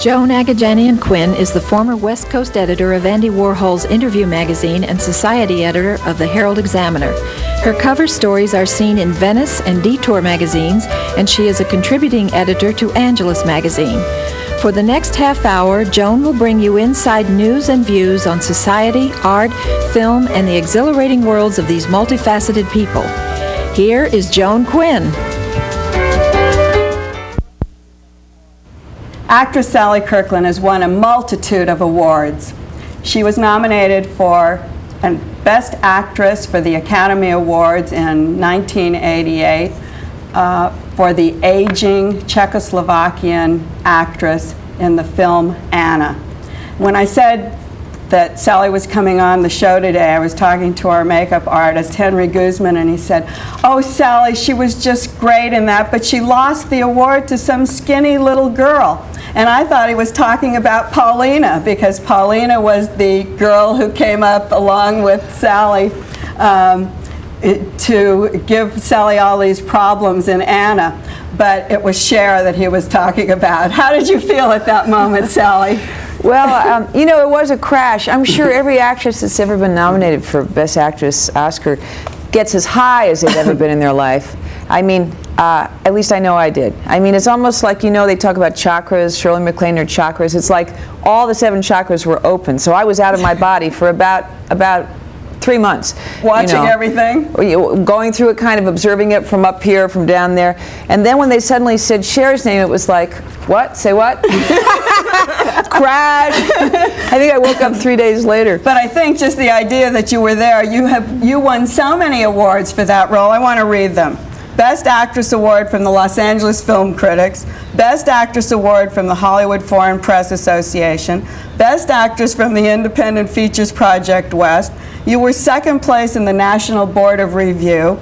Joan Quinn is the former West Coast editor of Andy Warhol's Interview magazine and society editor of the Herald Examiner. Her cover stories are seen in Venice and Detour magazines, and she is a contributing editor to Angelus magazine. For the next half hour, Joan will bring you inside news and views on society, art, film, and the exhilarating worlds of these multifaceted people. Here is Joan Quinn. Actress Sally Kirkland has won a multitude of awards. She was nominated for Best Actress for the Academy Awards in 1988 for the aging Czechoslovakian actress in the film Anna. When I said that Sally was coming on the show today, I was talking to our makeup artist, Henry Guzman, and he said, "Oh, Sally, she was just great in that, but she lost the award to some skinny little girl." And I thought he was talking about Paulina, because Paulina was the girl who came up along with Sally to give Sally all these problems in Anna. But it was Cher that he was talking about. How did you feel at that moment, Sally? Well, you know, it was a crash. I'm sure every actress that's ever been nominated for Best Actress Oscar gets as high as they've ever been in their life. I mean, at least I know I did. I mean, it's almost like, you know, they talk about chakras, Shirley MacLaine, her chakras. It's like all the 7 chakras were open. So I was out of my body for about 3 months. Watching everything? Going through it, kind of observing it from up here, from down there. And then when they suddenly said Cher's name, it was like, what? Say what? Crash. I think I woke up 3 days later. But I think just the idea that you were there, you won so many awards for that role. I want to read them. Best Actress Award from the Los Angeles Film Critics, Best Actress Award from the Hollywood Foreign Press Association, Best Actress from the Independent Features Project West. You were second place in the National Board of Review,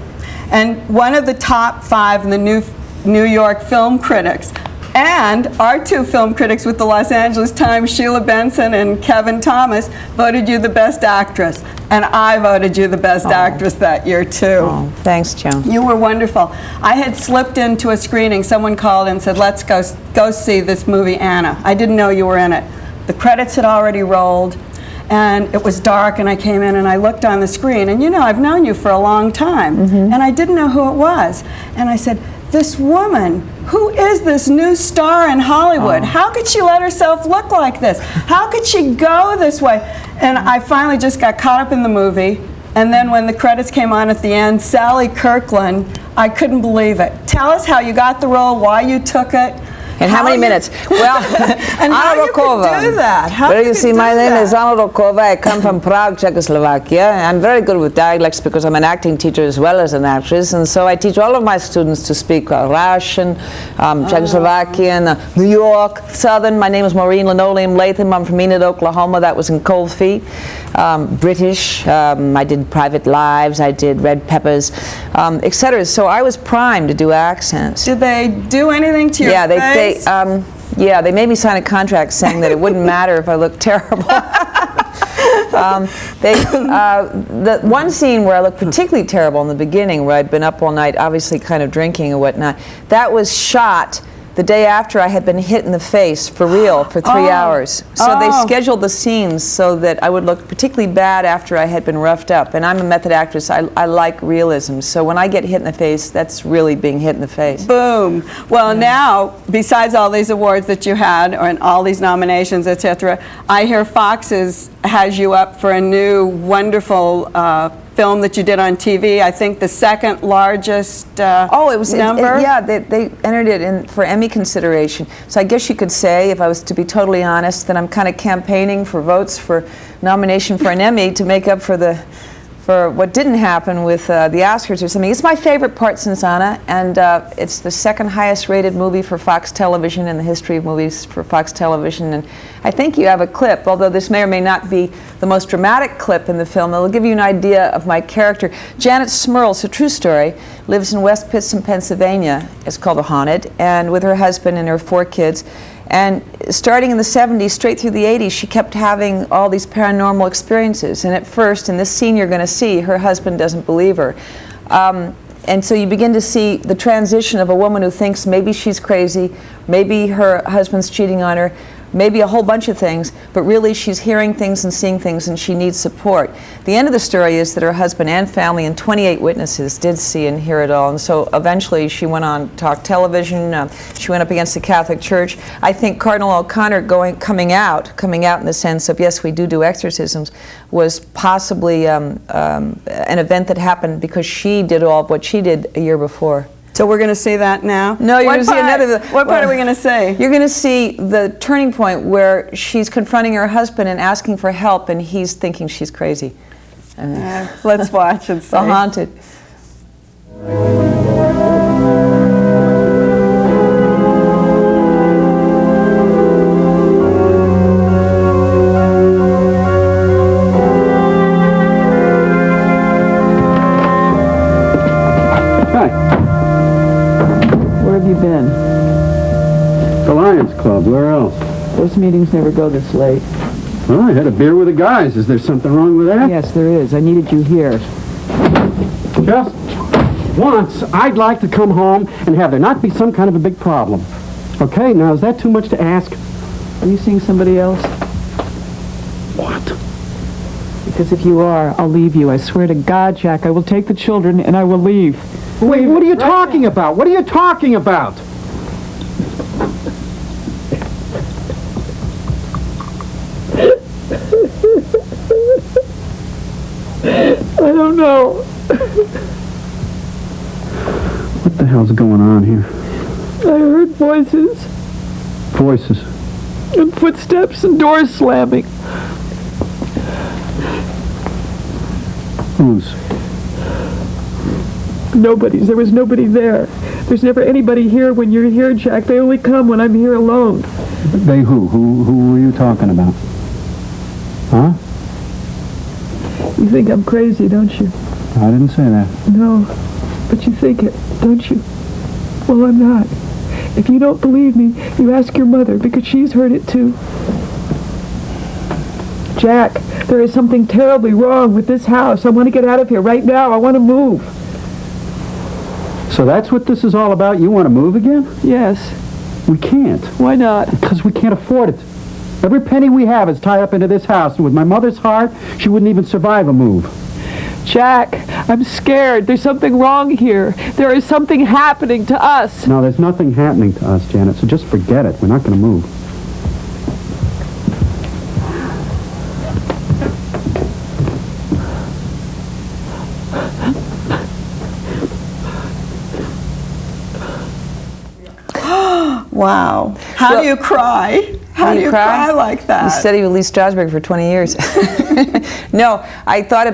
and one of the top 5 in the New York Film Critics. And our 2 film critics with the Los Angeles Times, Sheila Benson and Kevin Thomas, voted you the Best Actress. And I voted you the Best Actress that year, too. Oh, thanks, Joan. You were wonderful. I had slipped into a screening. Someone called and said, let's go see this movie, Anna. I didn't know you were in it. The credits had already rolled, and it was dark, and I came in and I looked on the screen. And you know, I've known you for a long time, and I didn't know who it was. And I said, this woman, who is this new star in Hollywood? How could she let herself look like this? How could she go this way? And I finally just got caught up in the movie. And then when the credits came on at the end, Sally Kirkland, I couldn't believe it. Tell us how you got the role, why you took it. And how many minutes? Well, and how you could do that. How you see, my name is Anna Rokova. I come from Prague, Czechoslovakia. I'm very good with dialects because I'm an acting teacher as well as an actress, and so I teach all of my students to speak Russian, Czechoslovakian, New York, Southern. My name is Maureen Linoleum Latham. I'm from Enid, Oklahoma. That was in Cold Feet. British. I did Private Lives. I did Red Peppers, etc. So I was primed to do accents. Did they do anything to your face? They made me sign a contract saying that it wouldn't matter if I looked terrible. The one scene where I looked particularly terrible in the beginning, where I'd been up all night, obviously kind of drinking and whatnot, that was shot the day after I had been hit in the face for real for 3 hours. So they scheduled the scenes so that I would look particularly bad after I had been roughed up. And I'm a method actress. I like realism. So when I get hit in the face, that's really being hit in the face. Boom. Well, now, besides all these awards that you had, and all these nominations, etc., I hear Fox has you up for a new wonderful film that you did on TV. I think the second largest number. They entered it in for Emmy consideration. So I guess you could say, if I was to be totally honest, that I'm kind of campaigning for votes for nomination for an Emmy to make up for what didn't happen with the Oscars or something. It's my favorite part since Anna, and it's the second highest rated movie for Fox Television in the history of movies for Fox Television. And I think you have a clip, although this may or may not be the most dramatic clip in the film. It'll give you an idea of my character. Janet Smurl, it's a true story, lives in West Pittston, Pennsylvania. It's called The Haunted, and with her husband and her 4 kids. And starting in the 70s, straight through the 80s, she kept having all these paranormal experiences. And at first, in this scene you're going to see, her husband doesn't believe her. And so you begin to see the transition of a woman who thinks maybe she's crazy, maybe her husband's cheating on her, maybe a whole bunch of things, but really she's hearing things and seeing things, and she needs support. The end of the story is that her husband and family and 28 witnesses did see and hear it all, and so eventually she went on talk television. She went up against the Catholic Church. I think Cardinal O'Connor coming out in the sense of, yes, we do exorcisms, was possibly an event that happened because she did all of what she did a year before. So we're going to see that now? No, you're going to see another. What part are we going to see? You're going to see the turning point where she's confronting her husband and asking for help, and he's thinking she's crazy. Let's watch and see. The Haunted. Club. Where else? Those meetings never go this late. Well, I had a beer with the guys. Is there something wrong with that? Yes, there is. I needed you here. Just once, I'd like to come home and have there not be some kind of a big problem. Okay, now is that too much to ask? Are you seeing somebody else? What? Because if you are, I'll leave you. I swear to God, Jack, I will take the children and I will leave. Wait, what are you talking about? What are you talking about? I don't know. What the hell's going on here? I heard voices. Voices? And footsteps and doors slamming. Whose? Nobody's. There was nobody there. There's never anybody here when you're here, Jack. They only come when I'm here alone. They who? Who are you talking about? Huh? You think I'm crazy, don't you? I didn't say that. No, but you think it, don't you? Well, I'm not. If you don't believe me, you ask your mother, because she's heard it too. Jack, there is something terribly wrong with this house. I want to get out of here right now. I want to move. So that's what this is all about? You want to move again? Yes. We can't. Why not? Because we can't afford it. Every penny we have is tied up into this house, and with my mother's heart, she wouldn't even survive a move. Jack, I'm scared. There's something wrong here. There is something happening to us. No, there's nothing happening to us, Janet, so just forget it. We're not going to move. Wow. How do you cry? How do you cry like that? You studied with Lee Strasberg for 20 years. No, I thought,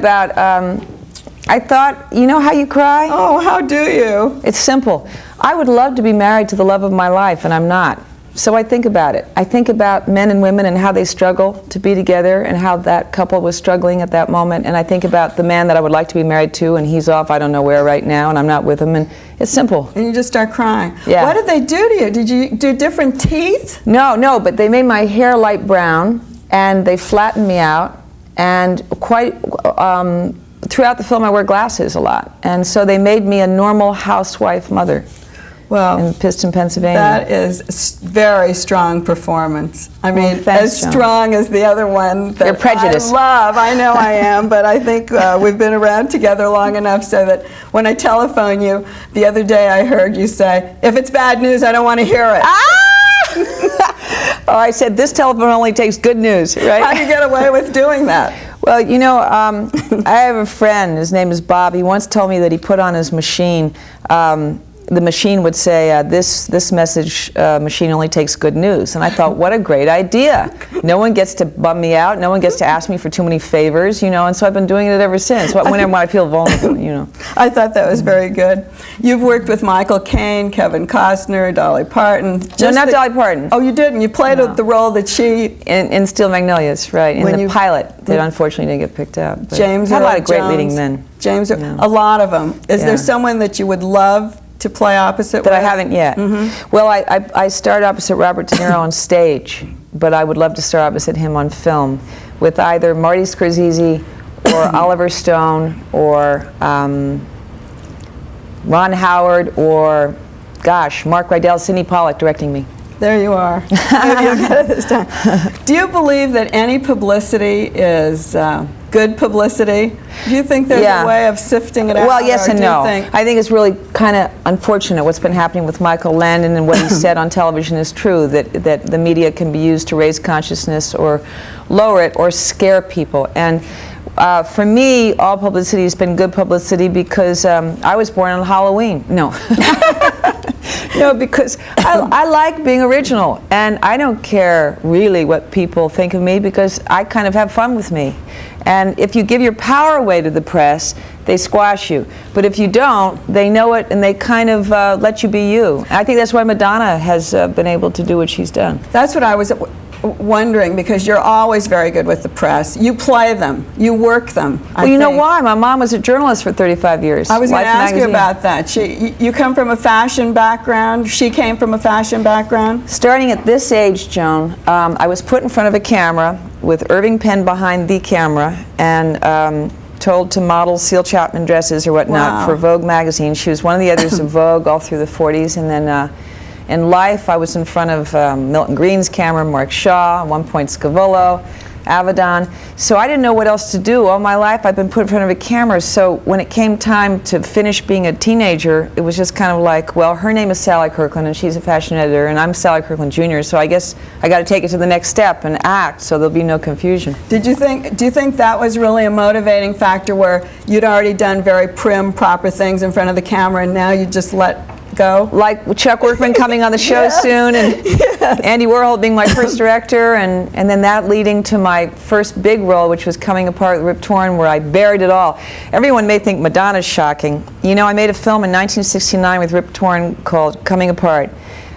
you know how you cry? Oh, how do you? It's simple. I would love to be married to the love of my life, and I'm not. So I think about it. I think about men and women and how they struggle to be together and how that couple was struggling at that moment. And I think about the man that I would like to be married to, and he's off I don't know where right now, and I'm not with him, and it's simple. And you just start crying. Yeah. What did they do to you? Did you do different teeth? No, but they made my hair light brown, and they flattened me out, and throughout the film I wear glasses a lot. And so they made me a normal housewife mother. Well, in Piston, Pennsylvania. That is a very strong performance. I mean, as strong as the other one that You're prejudiced. I love. I know I am, but I think we've been around together long enough so that when I telephone you, the other day I heard you say, if it's bad news, I don't want to hear it. Oh, I said, this telephone only takes good news, right? How do you get away with doing that? Well, you know, I have a friend, his name is Bob. He once told me that he put on his machine, the machine would say, this message machine only takes good news. And I thought, what a great idea. No one gets to bum me out. No one gets to ask me for too many favors, you know, and so I've been doing it ever since, whenever I feel vulnerable, you know. I thought that was very good. You've worked with Michael Caine, Kevin Costner, Dolly Parton. No, not Dolly Parton. Oh, you didn't? You played the role that she... In Steel Magnolias, right, in the pilot that unfortunately didn't get picked out. James had a lot of great Jones, leading men. James, a lot of them. Is there someone that you would love to play opposite that with? I haven't yet. Mm-hmm. Well, I starred opposite Robert De Niro on stage, but I would love to star opposite him on film with either Marty Scorsese or Oliver Stone or Ron Howard or, gosh, Mark Rydell, Sidney Pollack directing me. There you are. Maybe you'll get it this time. Do you believe that any publicity is good publicity? Do you think there's a way of sifting it out? Well, yes and no. I think it's really kind of unfortunate what's been happening with Michael Landon, and what he said on television is true, that the media can be used to raise consciousness or lower it or scare people. And for me, all publicity has been good publicity because I was born on Halloween. No. No, because I like being original, and I don't care really what people think of me, because I kind of have fun with me. And if you give your power away to the press, they squash you. But if you don't, they know it, and they kind of let you be you. And I think that's why Madonna has been able to do what she's done. That's what I was wondering, because you're always very good with the press. You play them. You work them. Well, you know why? My mom was a journalist for 35 years. I was going to ask you magazine. about that. You come from a fashion background. She came from a fashion background. Starting at this age, Joan, I was put in front of a camera with Irving Penn behind the camera, and told to model Seal Chapman dresses or whatnot for Vogue magazine. She was one of the editors of Vogue all through the 40s, and then in life, I was in front of Milton Green's camera, Mark Shaw, at one point Scavollo, Avedon. So I didn't know what else to do. All my life, I've been put in front of a camera. So when it came time to finish being a teenager, it was just kind of like, well, her name is Sally Kirkland, and she's a fashion editor, and I'm Sally Kirkland Jr., so I guess I got to take it to the next step and act, so there'll be no confusion. Do you think that was really a motivating factor, where you'd already done very prim, proper things in front of the camera, and now you just let go? Like Chuck Workman coming on the show soon, and Andy Warhol being my first director, and then that leading to my first big role, which was Coming Apart with Rip Torn, where I buried it all. Everyone may think Madonna's shocking. You know, I made a film in 1969 with Rip Torn called Coming Apart,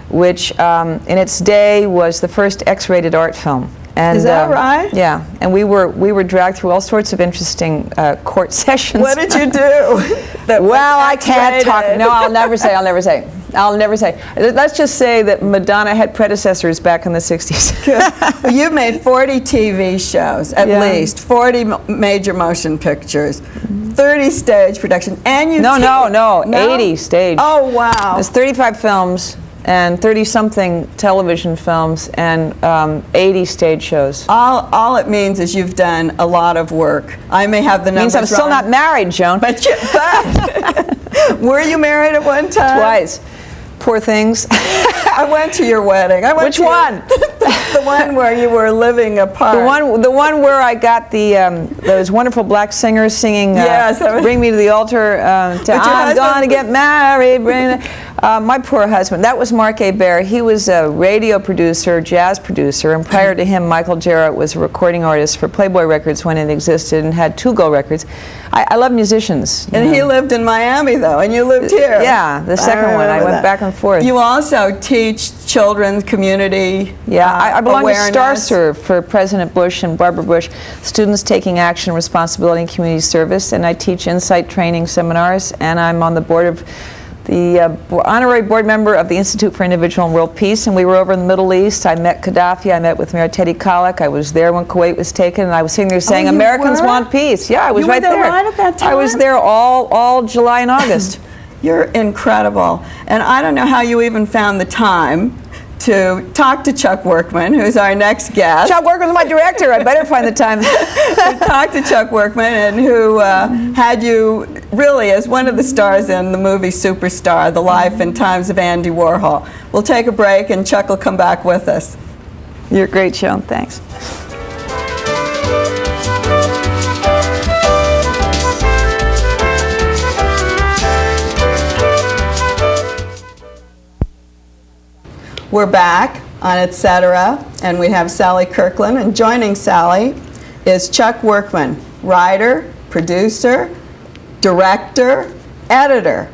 which in its day was the first X-rated art film. And, is that right? Yeah, and we were dragged through all sorts of interesting court sessions. What did you do? Well, I can't talk. No, I'll never say. Let's just say that Madonna had predecessors back in the 60s. Well, you've made 40 TV shows, at least, 40 major motion pictures, 30 stage productions, and you No, 80 stage. Oh, wow. There's 35 films and 30-something television films, and 80 stage shows. All it means is you've done a lot of work. I may have the numbers means I'm still not married, Joan. But were you married at one time? Twice. Poor things. I went to your wedding. Which one? The one where you were living apart. The one where I got those wonderful black singers singing "Bring Me to the Altar." I'm gonna get married. My poor husband. That was Mark A. Baer. He was a radio producer, jazz producer, and prior to him, Michael Jarrett was a recording artist for Playboy Records when it existed, and had 2 Go records. I love musicians. And he lived in Miami, though, and you lived here. Yeah, the second one. I went back and forth. You also teach children's community I belong awareness. to StarServe for President Bush and Barbara Bush, Students Taking Action, Responsibility, and Community Service, and I teach insight training seminars, and I'm on the board of the honorary board member of the Institute for Individual and World Peace, and we were over in the Middle East. I met Gaddafi, I met with Mayor Teddy Kollek, I was there when Kuwait was taken, and I was sitting there saying, Americans want peace. Yeah, I was right there. You were there right at that time? I was there all July and August. You're incredible. And I don't know how you even found the time to talk to Chuck Workman, who's our next guest. Chuck Workman's my director. I better find the time. To talk to Chuck Workman, and who had you really as one of the stars in the movie Superstar, The Life and Times of Andy Warhol. We'll take a break, and Chuck will come back with us. You're great, Joan. Thanks. We're back on Etc., and we have Sally Kirkland, and joining Sally is Chuck Workman, writer, producer, director, editor.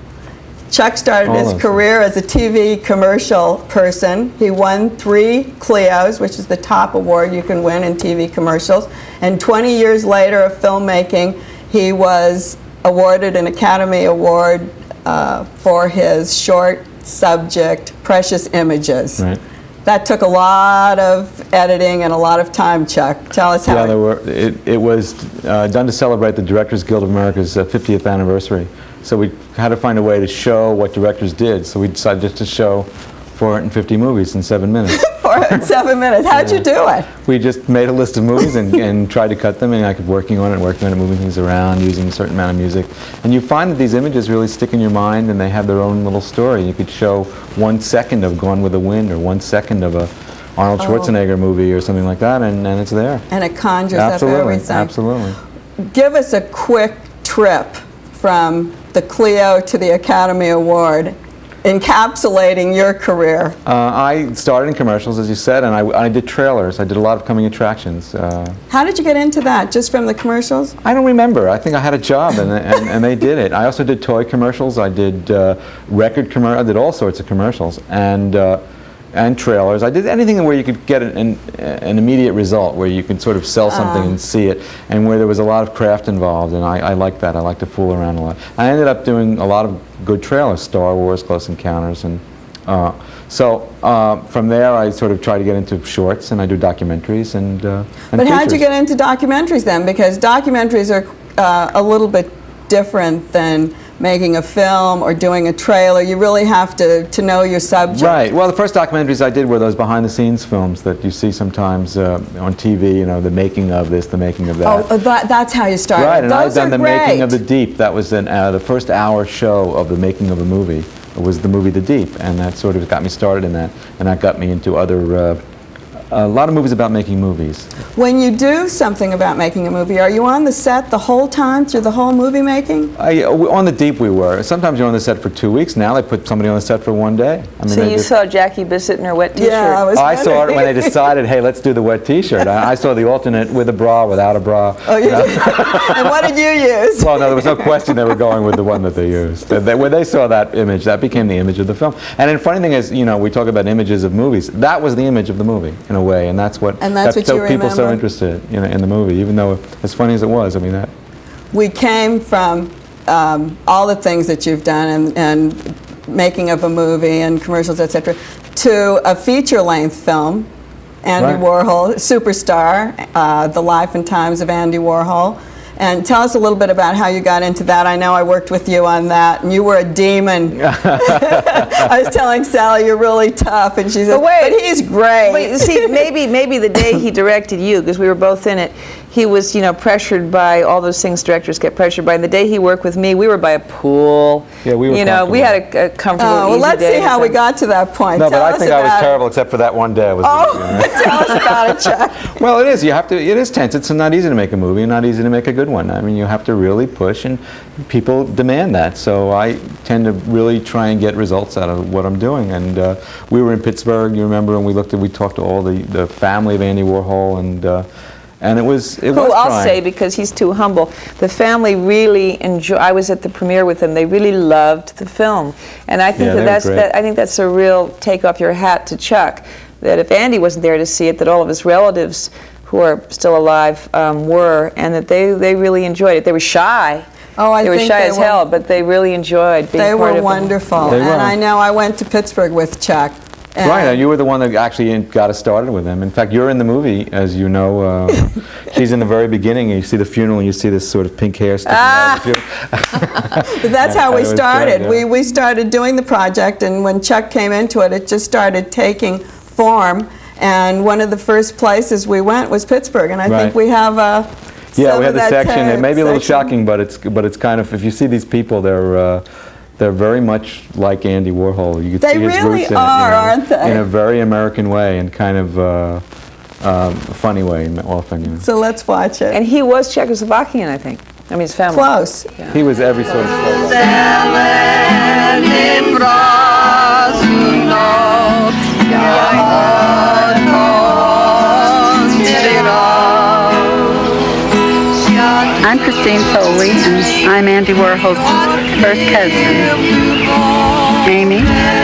Chuck started his career as a TV commercial person. He won 3 Clios, which is the top award you can win in TV commercials, and 20 years later of filmmaking, he was awarded an Academy Award for his short subject, Precious Images. Right. That took a lot of editing and a lot of time, Chuck. Tell us how. Yeah, it was done to celebrate the Directors Guild of America's 50th anniversary. So we had to find a way to show what directors did. So we decided just to show 450 movies in 7 minutes. 7 minutes. How'd you do it? We just made a list of movies and tried to cut them, and I kept working on it, moving things around, using a certain amount of music. And you find that these images really stick in your mind, and they have their own little story. You could show 1 second of Gone with the Wind, or 1 second of a Arnold Schwarzenegger movie or something like that, and it's there. And it conjures up everything. Absolutely. Give us a quick trip from the Clio to the Academy Award, encapsulating your career. I started in commercials, as you said, and I did trailers. I did a lot of coming attractions. How did you get into that? Just from the commercials? I don't remember. I think I had a job, and they did it. I also did toy commercials. I did record commercials. I did all sorts of commercials, and trailers. I did anything where you could get an immediate result, where you could sort of sell something and see it, and where there was a lot of craft involved, and I like that. I like to fool around a lot. I ended up doing a lot of good trailers, Star Wars, Close Encounters, and so from there I sort of try to get into shorts, and I do documentaries and But how'd you get into documentaries then? Because documentaries are a little bit different than making a film or doing a trailer. You really have to know your subject. Right. Well, the first documentaries I did were those behind-the-scenes films that you see sometimes on TV, you know, the making of this, the making of that. Oh, that's how you started. Right, and Those I've done are the making of great. The Deep. That was the first hour show of the making of a movie. It was the movie The Deep, and that sort of got me started in that, and that got me into other a lot of movies about making movies. When you do something about making a movie, are you on the set the whole time through the whole movie making? On The Deep we were. Sometimes you're on the set for 2 weeks. Now they put somebody on the set for 1 day. I mean, So you saw Jackie Bissett in her wet T-shirt? Yeah, I saw it when they decided, hey, let's do the wet T-shirt. I saw the alternate with a bra, without a bra. Oh, you did? And what did you use? Well, no, there was no question they were going with the one that they used. When they saw that image, that became the image of the film. And the funny thing is, you know, we talk about images of movies. That was the image of the movie, in a way, and that's what you people so remember? interested in the movie, even though, as funny as it was, I mean, that. We came from all the things that you've done and making of a movie and commercials, etc., to a feature-length film, Andy Warhol, Superstar, The Life and Times of Andy Warhol. And tell us a little bit about how you got into that. I know I worked with you on that, and you were a demon. I was telling Sally, you're really tough, and she said, but he's great. Wait, see, maybe the day he directed you, because we were both in it, he was, you know, pressured by all those things directors get pressured by. And the day he worked with me, we were by a pool. Yeah, we were. You know, we had a comfortable, well, easy let's day. see how we got to that point. No, Tell but I think I was about terrible, except for that one day. tell us about it, Chuck. Well, it is. It is tense. It's not easy to make a movie, and not easy to make a good one. I mean, you have to really push, and people demand that. So I tend to really try and get results out of what I'm doing. And we were in Pittsburgh, you remember, and we talked to all the family of Andy Warhol, and it was I'll say, because he's too humble, the family really enjoyed. I was at the premiere with them. They really loved the film, and I think I think that's a real take off your hat to Chuck. That if Andy wasn't there to see it, that all of his relatives who are still alive were, and that they really enjoyed it. They were shy. Oh, they were shy as hell, but they really enjoyed being part of it. They were wonderful, and I know I went to Pittsburgh with Chuck. Right, you were the one that actually got us started with him. In fact, you're in the movie, as you know. She's in the very beginning, and you see the funeral, and you see this sort of pink hair sticking out of the funeral. But that's how we started. Great, yeah. We started doing the project, and when Chuck came into it, it just started taking form. And one of the first places we went was Pittsburgh, and I think we have we had the section. It may be a little shocking, but it's kind of, if you see these people, they're very much like Andy Warhol. You could see his really roots in are, it, aren't they? In a very American way, and kind of a funny way often. You know. So let's watch it. And he was Czechoslovakian, I think. I mean, his family. Close. Yeah. He was every sort of I'm Christine Foley, and I'm Andy Warhol's first cousin. Amy?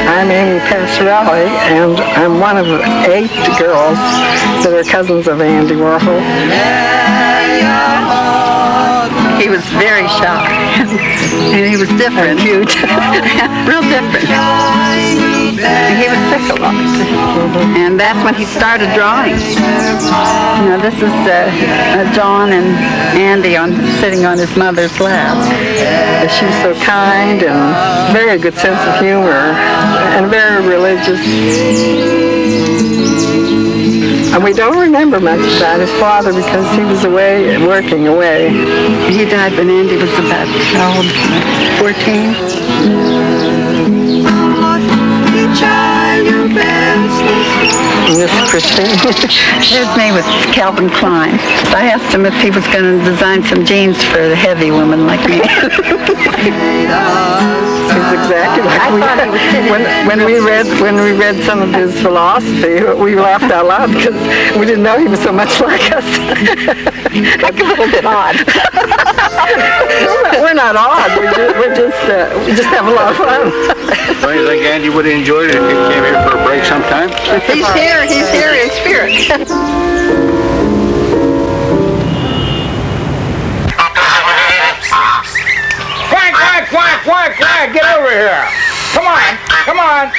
I'm Amy Passarelli, and I'm one of 8 girls that are cousins of Andy Warhol. He was very shy, and he was different. Huge. Real different. And he was sick a lot. And that's when he started drawing. You know, this is John and Andy sitting on his mother's lap. She was so kind and very good sense of humor and very religious. And we don't remember much about his father because he was away, working away. He died when Andy was about, how old? 14? Miss Christine. Here's me with Calvin Klein. I asked him if he was going to design some jeans for the heavy woman like me. That's exactly right. When we read some of his philosophy, we laughed out loud because we didn't know he was so much like us. Like a little bit odd. We're not odd. We just have a lot of fun. Don't you think Andy would have enjoyed it if he came here for a break sometime? He's here in spirit. Quack, get over here. Come on.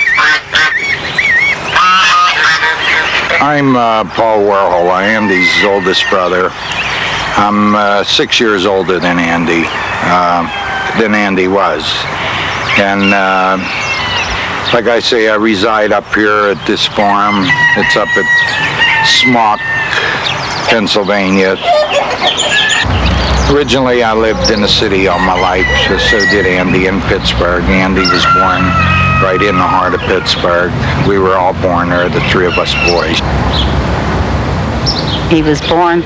I'm Paul Warhol, Andy's oldest brother. I'm 6 years older than Andy was. And like I say, I reside up here at this farm. It's up at Smock, Pennsylvania. Originally, I lived in the city all my life, so did Andy in Pittsburgh. Andy was born right in the heart of Pittsburgh. We were all born there, the three of us boys. He was born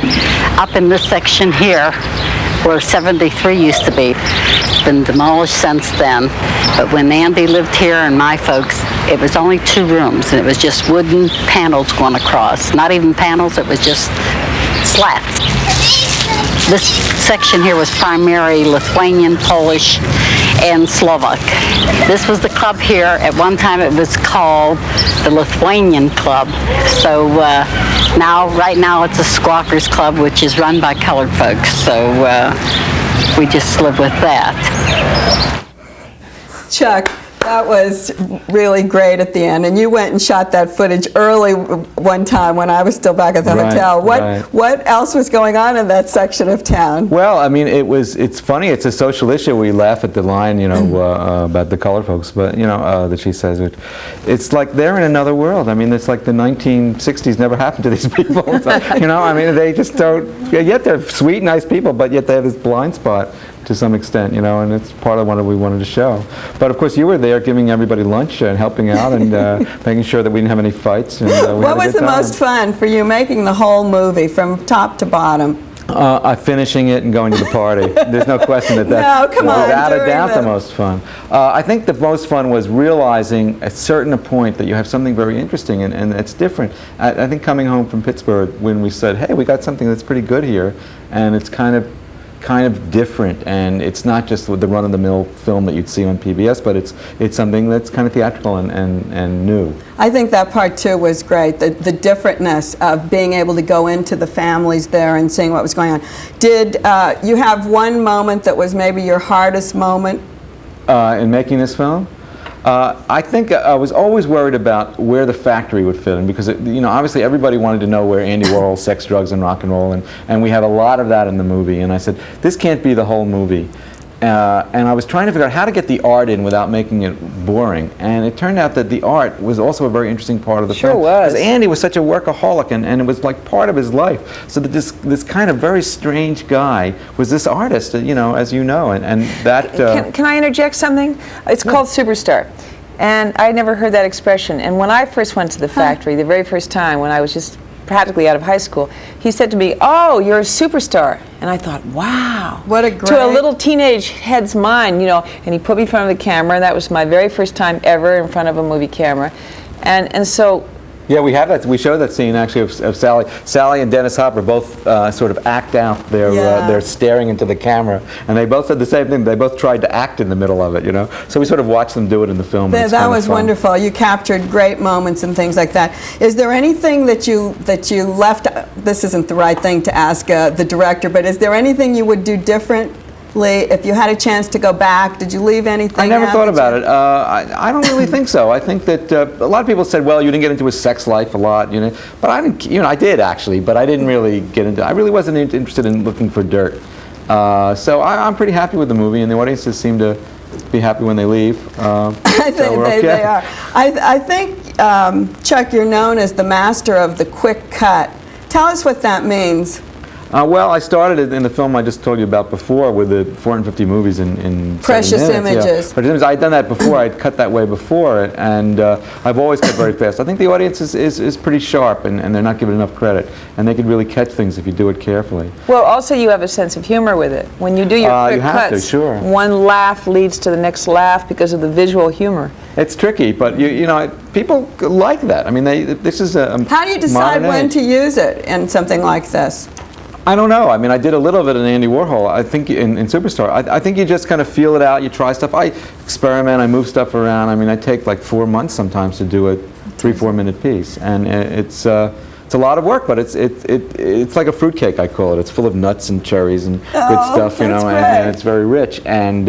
up in this section here where 73 used to be. It's been demolished since then. But when Andy lived here and my folks, it was only 2 rooms, and it was just wooden panels going across. Not even panels, it was just slats. This section here was primarily Lithuanian, Polish, and Slovak. This was the club here. At one time it was called the Lithuanian Club. So right now it's a Squawkers Club, which is run by colored folks. So we just live with that. Chuck, that was really great at the end, and you went and shot that footage early one time when I was still back at the hotel. What else was going on in that section of town? Well, I mean, it's funny. It's a social issue. We laugh at the line, about the colored folks, but that she says it. It's like they're in another world. I mean, it's like the 1960s never happened to these people. So, I mean, they just don't. Yet they're sweet, nice people, but yet they have this blind spot to some extent, and it's part of what we wanted to show. But of course, you were there giving everybody lunch and helping out and making sure that we didn't have any fights. And, what was the most fun for you making the whole movie from top to bottom? Finishing it and going to the party. There's no question that's without a doubt the most fun. I think the most fun was realizing at certain point that you have something very interesting and it's different. I think coming home from Pittsburgh when we said, hey, we got something that's pretty good here, and it's kind of different, and it's not just with the run-of-the-mill film that you'd see on PBS, but it's something that's kind of theatrical and new. I think that part too was great, the differentness of being able to go into the families there and seeing what was going on. Did you have one moment that was maybe your hardest moment? In making this film? I think I was always worried about where the factory would fit in, because obviously everybody wanted to know where Andy Warhol's sex, drugs, and rock and roll, and we have a lot of that in the movie. And I said, this can't be the whole movie. And I was trying to figure out how to get the art in without making it boring. And it turned out that the art was also a very interesting part of the film. Sure was. Because Andy was such a workaholic, and it was like part of his life. So that this kind of very strange guy was this artist, as you know, and that... Can I interject something? It's called Superstar. And I never heard that expression. And when I first went to the factory, the very first time, when I was just practically out of high school, he said to me, "Oh, you're a superstar." And I thought, wow. What a great... To a little teenage head's mind, and he put me in front of the camera, and that was my very first time ever in front of a movie camera. And so... Yeah, we have that. We showed that scene actually of Sally. Sally and Dennis Hopper both sort of act out their staring into the camera, and they both said the same thing. They both tried to act in the middle of it, So we sort of watched them do it in the film. That was wonderful. You captured great moments and things like that. Is there anything that you left? This isn't the right thing to ask the director, but is there anything you would do differently if you had a chance to go back? Did you leave anything? I never thought about it. I don't really think so. I think that a lot of people said, well, you didn't get into his sex life a lot, But I didn't. I did actually, but I didn't really get into. I really wasn't interested in looking for dirt. So I'm pretty happy with the movie, and the audiences seem to be happy when they leave. I think they are. I think, Chuck, you're known as the master of the quick cut. Tell us what that means. Well, I started it in the film I just told you about before with the 450 movies in Precious 7 minutes. Images. Yeah. Precious Images. I'd done that before. I'd cut that way before it, and I've always cut very fast. I think the audience is pretty sharp, and they're not given enough credit, and they could really catch things if you do it carefully. Well, also you have a sense of humor with it. When you do your quick you have cuts, to, sure. one laugh leads to the next laugh because of the visual humor. It's tricky, but you know, people like that. I mean, this is a How do you decide when to use it in something like this? I don't know. I mean, I did a little of it in Andy Warhol. I think in Superstar. I think you just kind of feel it out. You try stuff. I experiment. I move stuff around. I mean, I take like 4 months sometimes to do a 3-4 minute piece, and it's a lot of work. But it's like a fruitcake, I call it. It's full of nuts and cherries and good stuff, you know, and it's very rich. And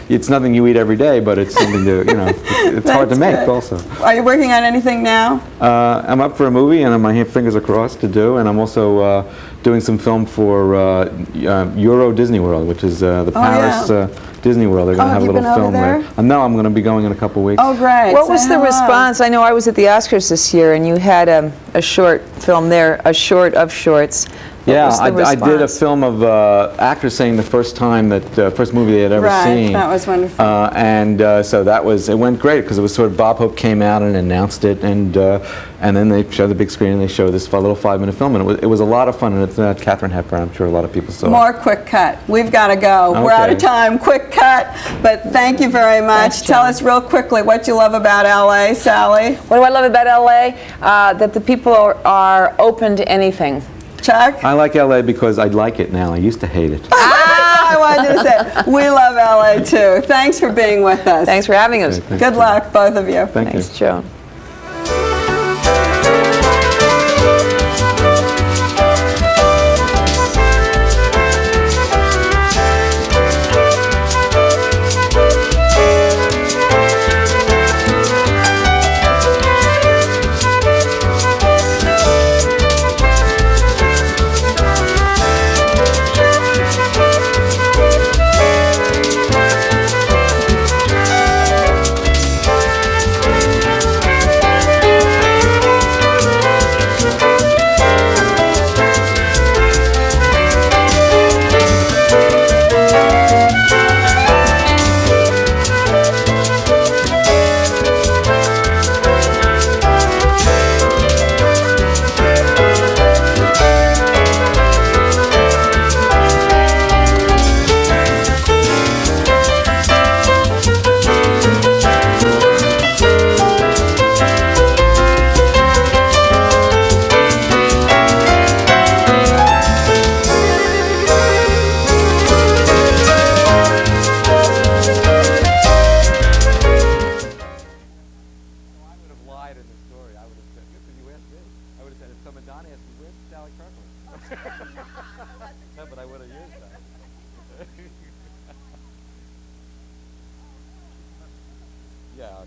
it's nothing you eat every day, but it's something to, you know, it's hard to make also. Are you working on anything now? I'm up for a movie, and my fingers are crossed to do, and I'm also doing some film for Euro Disney World, which is the Paris Disney World. They're going to have a little film there. No, I'm going to be going in a couple weeks. Oh, great. What was the response? I know I was at the Oscars this year, and you had a short film there, a short of shorts. Yeah, I did a film of actors saying the first time that first movie they had ever seen. Right, that was wonderful. So it went great because it was sort of Bob Hope came out and announced it, and then they showed the big screen and they showed this little 5-minute film, and it was a lot of fun, and it's Katharine Hepburn. I'm sure a lot of people saw it. More quick cut. We've got to go. Okay. We're out of time. Quick cut. But thank you very much. Thanks, Tell us real quickly what you love about LA, Sally. What do I love about LA? That the people are open to anything. Chuck? I like LA because I like it now. I used to hate it. I wanted you to say, we love LA too. Thanks for being with us. Thanks for having us. Okay, Good luck, both of you. Thank you. Thanks, Joan. Sally Kirkland. No, but I would have used that. Yeah, okay.